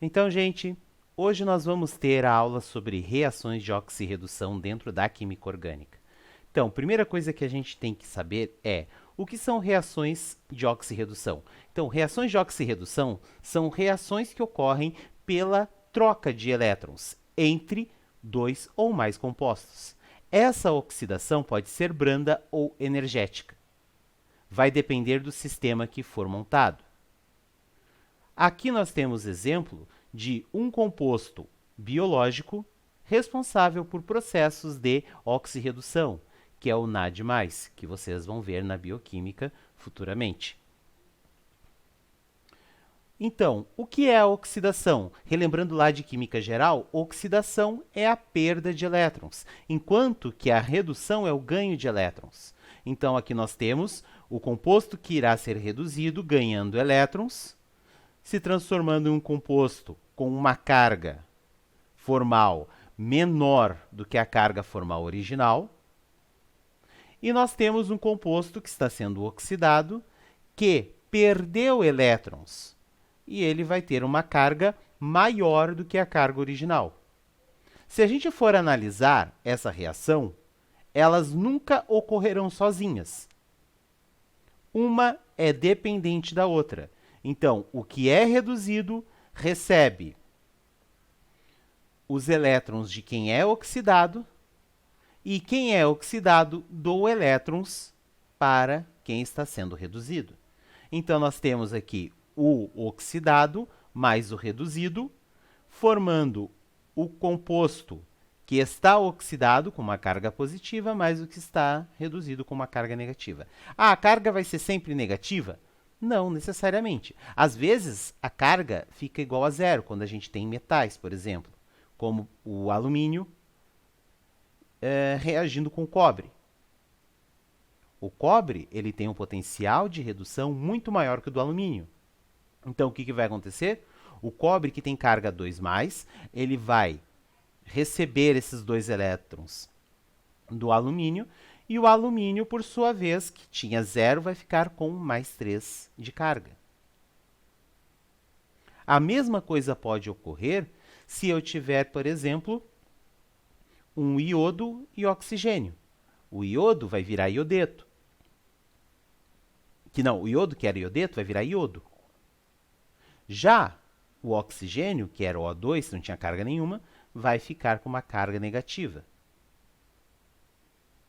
Então, gente, hoje nós vamos ter a aula sobre reações de oxirredução dentro da química orgânica. Então, primeira coisa que a gente tem que saber é o que são reações de oxirredução. Então, reações de oxirredução são reações que ocorrem pela troca de elétrons entre dois ou mais compostos. Essa oxidação pode ser branda ou energética. Vai depender do sistema que for montado. Aqui nós temos exemplo de um composto biológico responsável por processos de oxirredução, que é o NAD+, que vocês vão ver na bioquímica futuramente. Então, o que é a oxidação? Relembrando lá de química geral, oxidação é a perda de elétrons, enquanto que a redução é o ganho de elétrons. Então, aqui nós temos o composto que irá ser reduzido ganhando elétrons, se transformando em um composto com uma carga formal menor do que a carga formal original. E nós temos um composto que está sendo oxidado, que perdeu elétrons, e ele vai ter uma carga maior do que a carga original. Se a gente for analisar essa reação, elas nunca ocorrerão sozinhas. Uma é dependente da outra. Então, o que é reduzido recebe os elétrons de quem é oxidado e quem é oxidado doa elétrons para quem está sendo reduzido. Então, nós temos aqui o oxidado mais o reduzido, formando o composto que está oxidado com uma carga positiva mais o que está reduzido com uma carga negativa. Ah, a carga vai ser sempre negativa? Não necessariamente. Às vezes, a carga fica igual a zero quando a gente tem metais, por exemplo, como o alumínio reagindo com o cobre. O cobre ele tem um potencial de redução muito maior que o do alumínio. Então, o que vai acontecer? O cobre que tem carga 2+, ele vai receber esses 2 elétrons do alumínio, e o alumínio, por sua vez, que tinha 0, vai ficar com mais 3 de carga. A mesma coisa pode ocorrer se eu tiver, por exemplo, um iodo e oxigênio. O iodo vai virar iodeto. O iodo que era iodeto vai virar iodo. Já o oxigênio, que era o O2, não tinha carga nenhuma, vai ficar com uma carga negativa.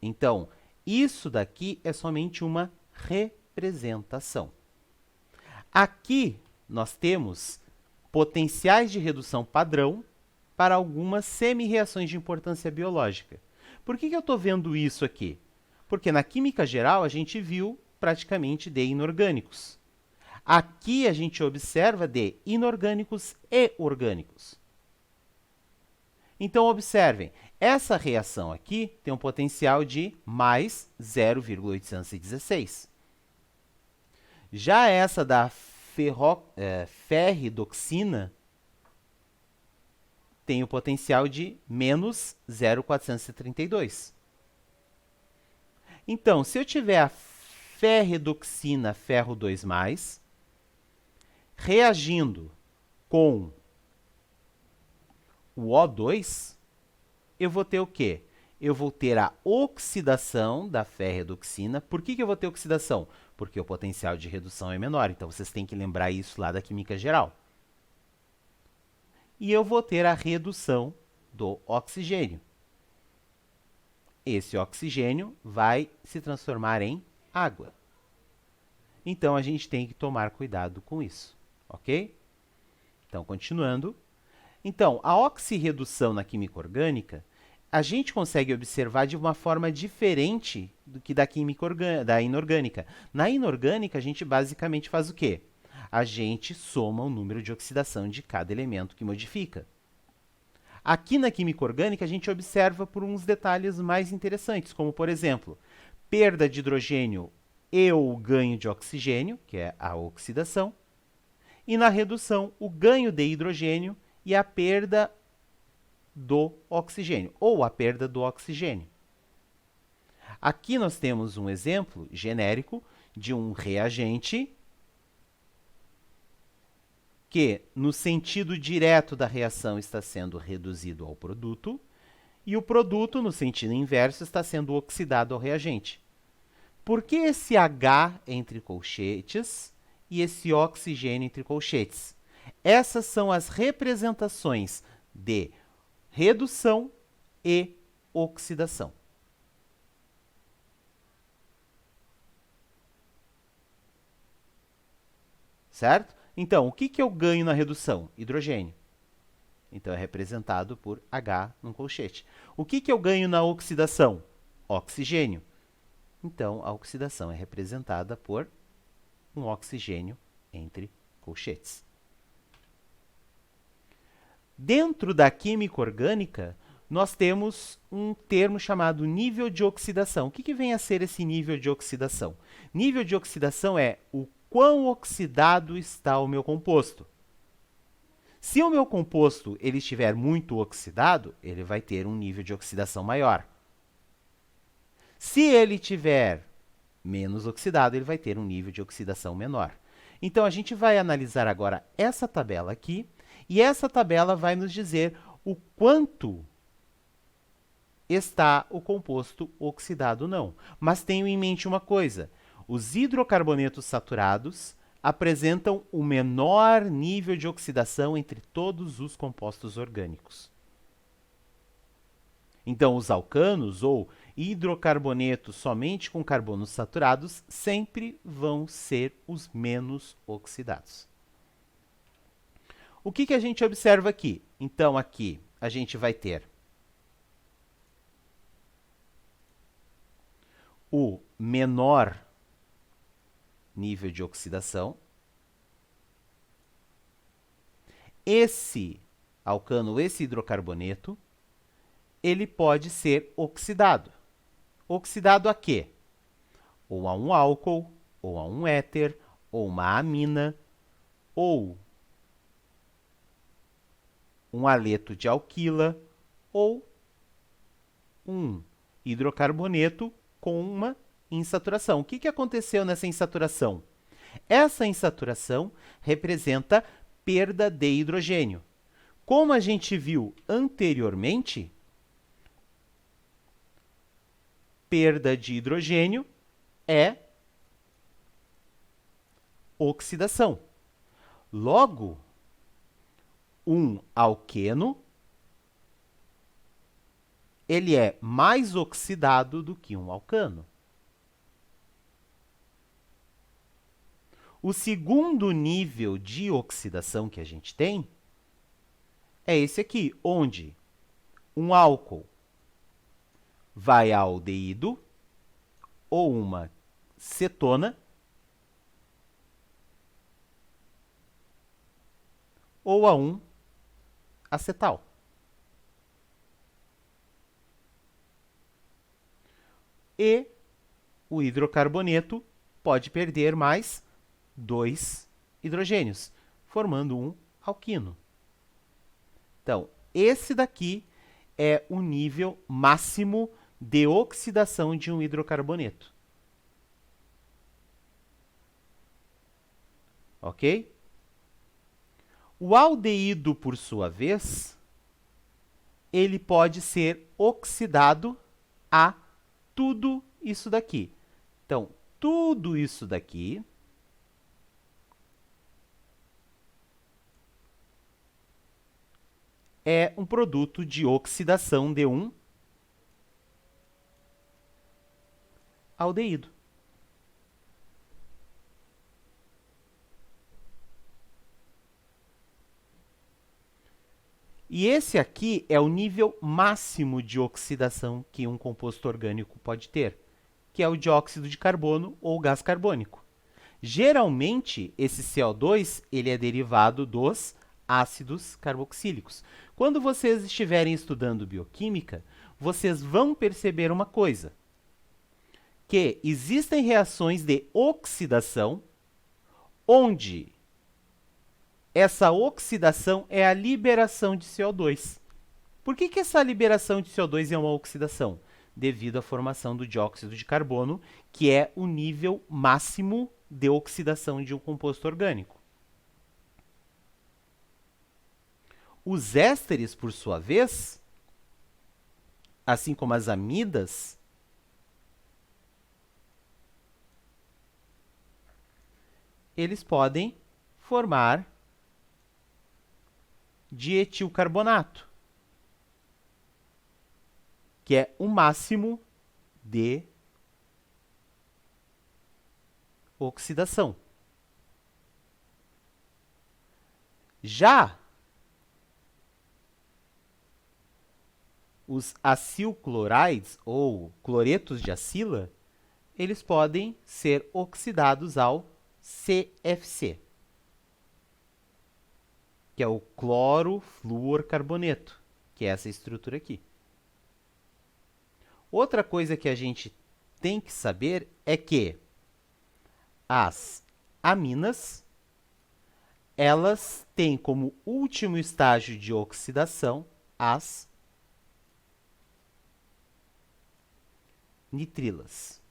Então, isso daqui é somente uma representação. Aqui nós temos potenciais de redução padrão para algumas semi-reações de importância biológica. Por que eu estou vendo isso aqui? Porque na química geral a gente viu praticamente de inorgânicos. Aqui a gente observa de inorgânicos e orgânicos. Então, observem, essa reação aqui tem um potencial de mais 0,816. Já essa da ferridoxina tem o potencial de menos 0,432. Então, se eu tiver a ferridoxina ferro 2+, reagindo com o O2, eu vou ter o quê? Eu vou ter a oxidação da ferredoxina. Por que eu vou ter oxidação? Porque o potencial de redução é menor. Então, vocês têm que lembrar isso lá da química geral. E eu vou ter a redução do oxigênio. Esse oxigênio vai se transformar em água. Então, a gente tem que tomar cuidado com isso, ok? Então, continuando. Então, a oxirredução na química orgânica, a gente consegue observar de uma forma diferente do que da química da inorgânica. Na inorgânica, a gente basicamente faz o quê? A gente soma o número de oxidação de cada elemento que modifica. Aqui na química orgânica, a gente observa por uns detalhes mais interessantes, como, por exemplo, perda de hidrogênio e o ganho de oxigênio, que é a oxidação, e na redução, o ganho de hidrogênio e a perda do oxigênio, ou a perda do oxigênio. Aqui nós temos um exemplo genérico de um reagente que no sentido direto da reação está sendo reduzido ao produto e o produto, no sentido inverso, está sendo oxidado ao reagente. Por que esse H entre colchetes e esse oxigênio entre colchetes? Essas são as representações de redução e oxidação. Certo? Então, o que eu ganho na redução? Hidrogênio. Então, é representado por H num colchete. O que eu ganho na oxidação? Oxigênio. Então, a oxidação é representada por um oxigênio entre colchetes. Dentro da química orgânica, nós temos um termo chamado nível de oxidação. O que vem a ser esse nível de oxidação? Nível de oxidação é o quão oxidado está o meu composto. Se o meu composto ele estiver muito oxidado, ele vai ter um nível de oxidação maior. Se ele estiver menos oxidado, ele vai ter um nível de oxidação menor. Então, a gente vai analisar agora essa tabela aqui, e essa tabela vai nos dizer o quanto está o composto oxidado ou não. Mas tenham em mente uma coisa, os hidrocarbonetos saturados apresentam o menor nível de oxidação entre todos os compostos orgânicos. Então, os alcanos ou hidrocarbonetos somente com carbonos saturados sempre vão ser os menos oxidados. O que a gente observa aqui? Então, aqui a gente vai ter o menor nível de oxidação. Esse alcano, esse hidrocarboneto, ele pode ser oxidado. Oxidado a quê? Ou a um álcool, ou a um éter, ou uma amina, ou um haleto de alquila, ou um hidrocarboneto com uma insaturação. O que aconteceu nessa insaturação? Essa insaturação representa perda de hidrogênio. Como a gente viu anteriormente, perda de hidrogênio é oxidação. Logo, um alqueno ele é mais oxidado do que um alcano. O segundo nível de oxidação que a gente tem é esse aqui, onde um álcool vai a aldeído ou uma cetona ou a um acetal. E o hidrocarboneto pode perder mais 2 hidrogênios, formando um alquino. Então, esse daqui é o nível máximo de oxidação de um hidrocarboneto. Ok? O aldeído, por sua vez, ele pode ser oxidado a tudo isso daqui. Então, tudo isso daqui é um produto de oxidação de um aldeído. E esse aqui é o nível máximo de oxidação que um composto orgânico pode ter, que é o dióxido de carbono ou gás carbônico. Geralmente, esse CO2 ele é derivado dos ácidos carboxílicos. Quando vocês estiverem estudando bioquímica, vocês vão perceber uma coisa, que existem reações de oxidação, onde essa oxidação é a liberação de CO2. Por que essa liberação de CO2 é uma oxidação? Devido à formação do dióxido de carbono, que é o nível máximo de oxidação de um composto orgânico. Os ésteres, por sua vez, assim como as amidas, eles podem formar dietilcarbonato, que é o máximo de oxidação. Já os acilclorais, ou cloretos de acila, eles podem ser oxidados ao CFC, que é o clorofluorcarboneto, que é essa estrutura aqui. Outra coisa que a gente tem que saber é que as aminas, elas têm como último estágio de oxidação as nitrilas.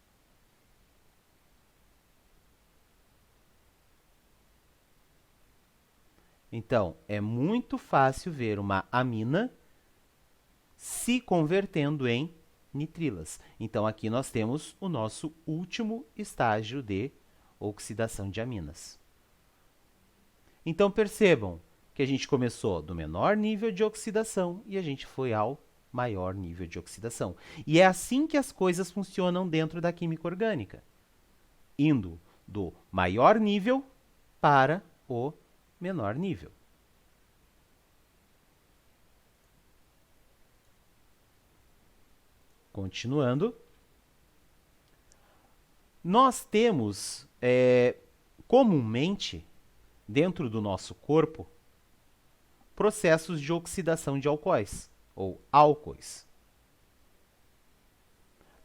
Então, é muito fácil ver uma amina se convertendo em nitrilas. Então, aqui nós temos o nosso último estágio de oxidação de aminas. Então, percebam que a gente começou do menor nível de oxidação e a gente foi ao maior nível de oxidação. E é assim que as coisas funcionam dentro da química orgânica, indo do maior nível para o menor nível. Continuando, nós temos comumente dentro do nosso corpo processos de oxidação de alcoóis ou álcoois.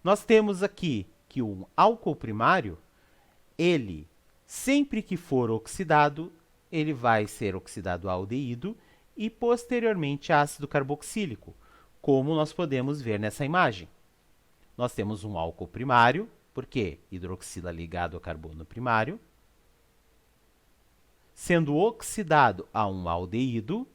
Nós temos aqui que um álcool primário, ele sempre que for oxidado, ele vai ser oxidado a aldeído e posteriormente a ácido carboxílico, como nós podemos ver nessa imagem. Nós temos um álcool primário, porque hidroxila ligado ao carbono primário, sendo oxidado a um aldeído,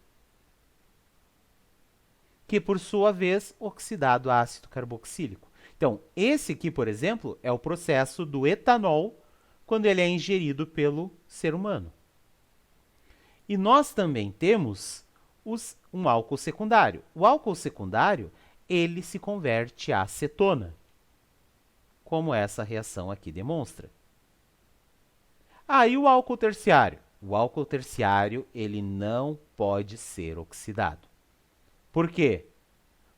que por sua vez oxidado a ácido carboxílico. Então, esse aqui, por exemplo, é o processo do etanol quando ele é ingerido pelo ser humano. E nós também temos um álcool secundário. O álcool secundário, ele se converte a acetona, como essa reação aqui demonstra. E o álcool terciário? O álcool terciário, ele não pode ser oxidado. Por quê?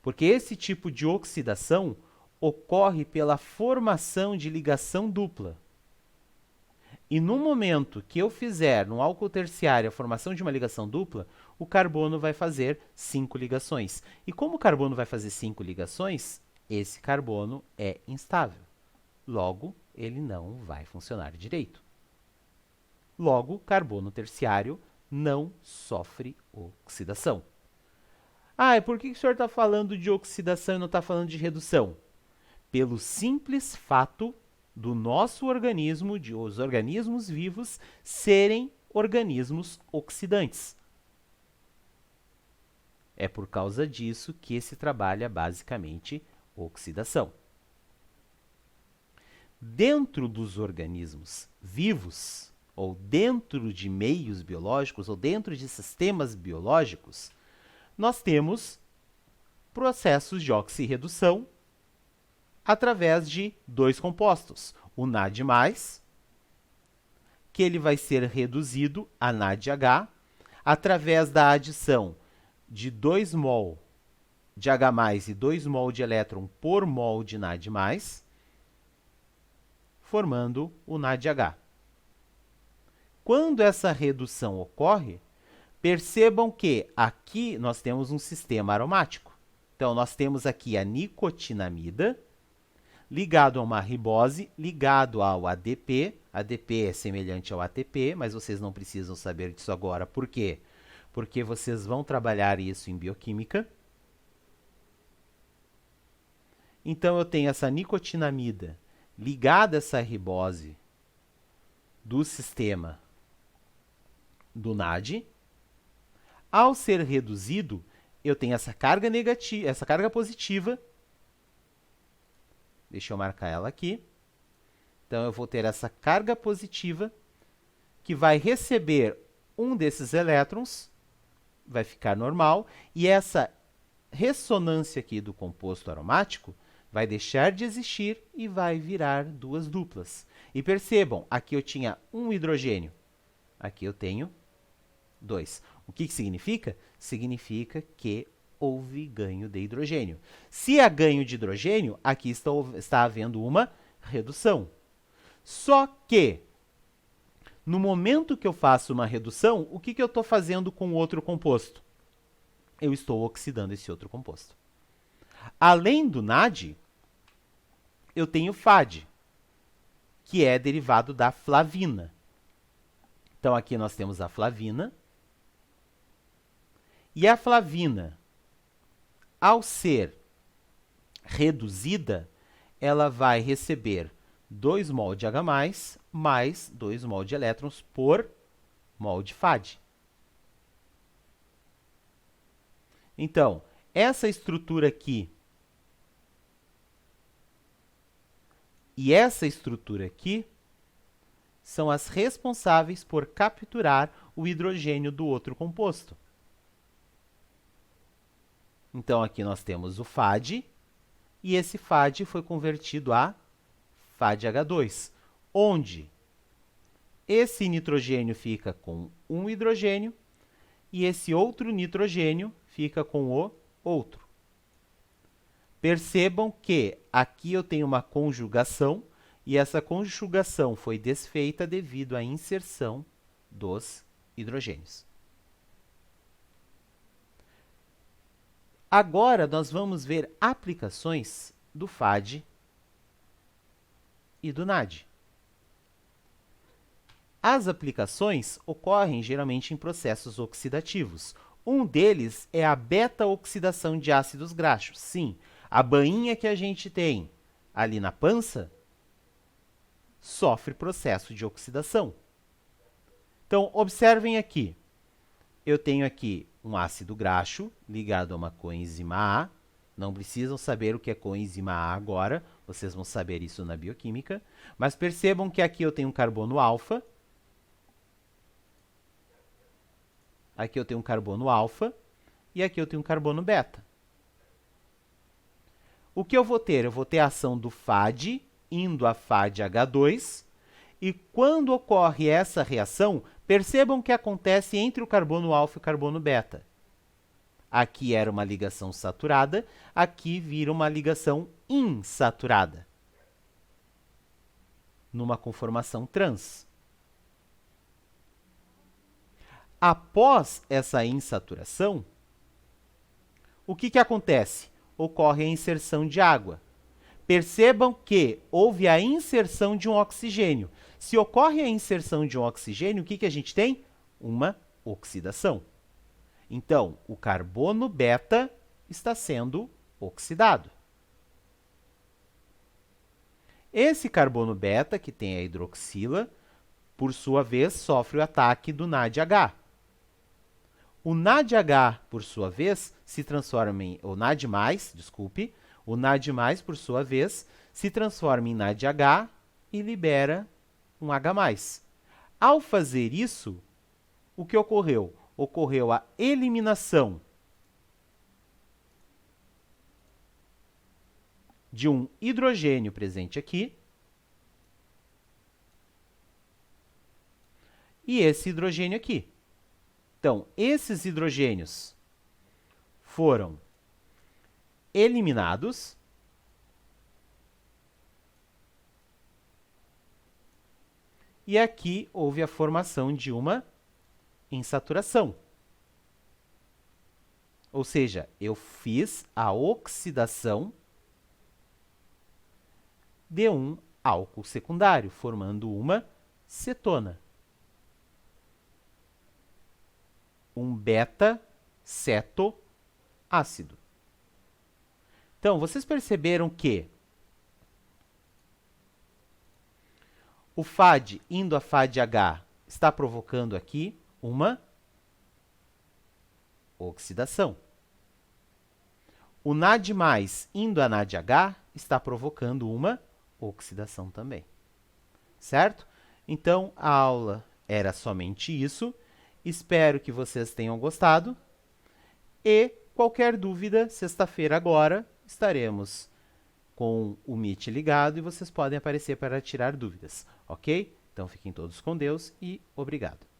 Porque esse tipo de oxidação ocorre pela formação de ligação dupla. E no momento que eu fizer no álcool terciário a formação de uma ligação dupla, o carbono vai fazer 5 ligações. E como o carbono vai fazer 5 ligações, esse carbono é instável. Logo, ele não vai funcionar direito. Logo, carbono terciário não sofre oxidação. E por que o senhor está falando de oxidação e não está falando de redução? Pelo simples fato do nosso organismo, de os organismos vivos, serem organismos oxidantes. É por causa disso que se trabalha basicamente oxidação. Dentro dos organismos vivos, ou dentro de meios biológicos, ou dentro de sistemas biológicos, nós temos processos de oxirredução através de dois compostos. O NAD+, que ele vai ser reduzido a NADH através da adição de 2 mol de H+, e 2 mol de elétron por mol de NAD+, formando o NADH. Quando essa redução ocorre, percebam que aqui nós temos um sistema aromático. Então, nós temos aqui a nicotinamida, ligado a uma ribose, ligado ao ADP. ADP é semelhante ao ATP, mas vocês não precisam saber disso agora. Por quê? Porque vocês vão trabalhar isso em bioquímica. Então, eu tenho essa nicotinamida ligada a essa ribose do sistema do NAD. Ao ser reduzido, eu tenho essa carga negativa, essa carga positiva. Deixa eu marcar ela aqui. Então, eu vou ter essa carga positiva que vai receber um desses elétrons, vai ficar normal, e essa ressonância aqui do composto aromático vai deixar de existir e vai virar duas duplas. E percebam, aqui eu tinha um hidrogênio, aqui eu tenho 2. O que significa? Significa que houve ganho de hidrogênio. Se há ganho de hidrogênio, aqui está havendo uma redução. Só que, no momento que eu faço uma redução, o que eu estou fazendo com o outro composto? Eu estou oxidando esse outro composto. Além do NAD, eu tenho FAD, que é derivado da flavina. Então, aqui nós temos a flavina. E a flavina, ao ser reduzida, ela vai receber 2 mol de H+, mais 2 mol de elétrons por mol de FAD. Então, essa estrutura aqui e essa estrutura aqui são as responsáveis por capturar o hidrogênio do outro composto. Então, aqui nós temos o FAD, e esse FAD foi convertido a FADH2, onde esse nitrogênio fica com um hidrogênio e esse outro nitrogênio fica com o outro. Percebam que aqui eu tenho uma conjugação, e essa conjugação foi desfeita devido à inserção dos hidrogênios. Agora, nós vamos ver aplicações do FAD e do NAD. As aplicações ocorrem geralmente em processos oxidativos. Um deles é a beta-oxidação de ácidos graxos. Sim, a bainha que a gente tem ali na pança sofre processo de oxidação. Então, observem aqui. Eu tenho aqui um ácido graxo ligado a uma coenzima A. Não precisam saber o que é coenzima A agora, vocês vão saber isso na bioquímica. Mas percebam que aqui eu tenho um carbono alfa. Aqui eu tenho um carbono alfa e aqui eu tenho um carbono beta. O que eu vou ter? Eu vou ter a ação do FAD indo a FADH2, e quando ocorre essa reação, percebam que acontece entre o carbono alfa e o carbono beta. Aqui era uma ligação saturada, aqui vira uma ligação insaturada, numa conformação trans. Após essa insaturação, o que acontece? Ocorre a inserção de água. Percebam que houve a inserção de um oxigênio. Se ocorre a inserção de um oxigênio, o que a gente tem? Uma oxidação. Então, o carbono beta está sendo oxidado. Esse carbono beta, que tem a hidroxila, por sua vez, sofre o ataque do NADH. O NADH, por sua vez, se transforma em... O NAD+, desculpe. O NAD+, por sua vez, se transforma em NADH e libera um H+. Ao fazer isso, o que ocorreu? Ocorreu a eliminação de um hidrogênio presente aqui. E esse hidrogênio aqui. Então, esses hidrogênios foram eliminados. E aqui houve a formação de uma insaturação. Ou seja, eu fiz a oxidação de um álcool secundário, formando uma cetona. Um beta-cetoácido. Então, vocês perceberam que o FAD indo a FADH está provocando aqui uma Oxidação. O NAD+, indo a NADH, está provocando uma oxidação também. Certo? Então, a aula era somente isso. Espero que vocês tenham gostado. E qualquer dúvida, sexta-feira agora, estaremos com o Meet ligado e vocês podem aparecer para tirar dúvidas, ok? Então, fiquem todos com Deus e obrigado.